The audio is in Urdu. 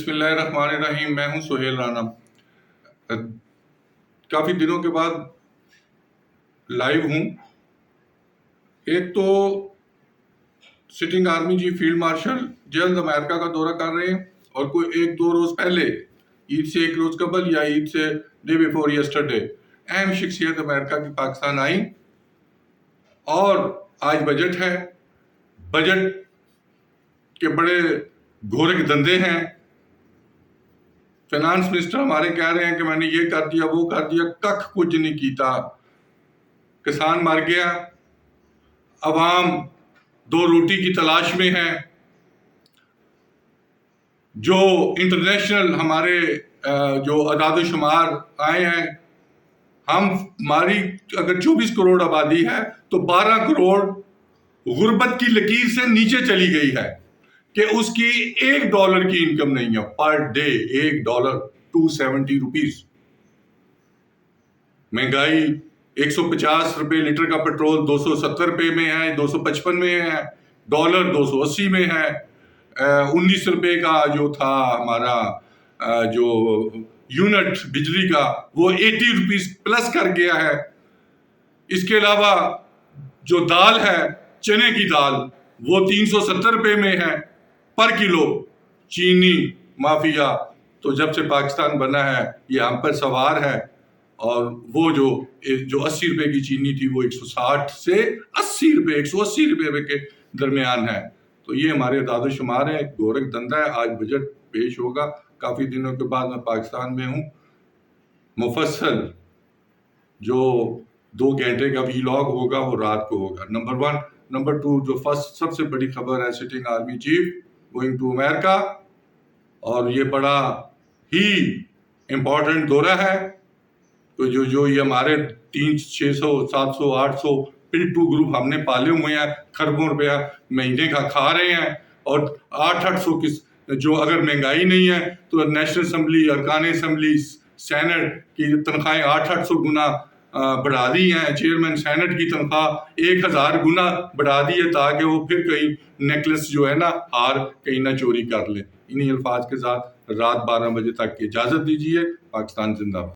بسم اللہ الرحمن الرحیم. میں ہوں سہیل رانا. کافی دنوں کے بعد لائیو ہوں. ایک تو sitting army chief field marshal جلد امریکہ کا دورہ کر رہے ہیں اور کوئی ایک دو روز پہلے عید سے ایک روز قبل یا عید سے ڈے بیفور یسٹرڈے اہم شخصیت امریکہ کی پاکستان آئی اور آج بجٹ ہے. بجٹ کے بڑے گھورک دندے ہیں. فائنانس منسٹر ہمارے کہہ رہے ہیں کہ میں نے یہ کر دیا وہ کر دیا. ککھ کچھ نہیں کیتا. کسان مر گیا. عوام دو روٹی کی تلاش میں ہے. جو انٹرنیشنل ہمارے جو اعداد و شمار آئے ہیں, ہماری اگر 24 کروڑ آبادی ہے تو 12 کروڑ غربت کی لکیر سے نیچے چلی گئی ہے کہ اس کی $1 کی انکم نہیں ہے پر ڈے. $1 270 روپیز. مہنگائی 150 روپے لیٹر کا پیٹرول 270 روپے میں ہے, 255 میں ہے. ڈالر 280 میں ہے. 19 روپے کا جو تھا ہمارا جو یونٹ بجلی کا وہ 80 روپیز پلس کر گیا ہے. اس کے علاوہ جو دال ہے, چنے کی دال, وہ 370 روپے میں ہے پر کلو. چینی مافیا تو جب سے پاکستان بنا ہے یہ ہم پر سوار ہے, اور وہ جو 80 روپے کی چینی تھی وہ 160 سے 80 روپے 180 روپے کے درمیان ہے. تو یہ ہمارے اعداد و شمار ہے. گورکھ دھندا ہے. آج بجٹ پیش ہوگا. کافی دنوں کے بعد میں پاکستان میں ہوں. مفصل جو 2 گھنٹے کا ویلاگ ہوگا وہ رات کو ہوگا. نمبر 1. نمبر 2, جو فرسٹ سب سے بڑی خبر ہے, sitting army chief going to America, اور یہ بڑا ہی امپورٹنٹ دورہ ہے. تو جو یہ ہمارے 300 600 700 800 پلٹو گروپ ہم نے پالے ہوئے ہیں, خربوں روپیہ مہینے کا کھا رہے ہیں, اور 800 جو اگر مہنگائی نہیں ہے تو نیشنل اسمبلی, ارکان اسمبلی, سینٹ کی تنخواہیں 800 گنا بڑھا دی ہیں. چیئرمین سینٹ کی تنخواہ 1000 گنا بڑھا دی ہے تاکہ وہ پھر کہیں نیکلس جو ہے نا ہار کہیں نہ چوری کر لیں. انہی الفاظ کے ساتھ رات 12 بجے تک کی اجازت دیجیے. پاکستان زندہ باد.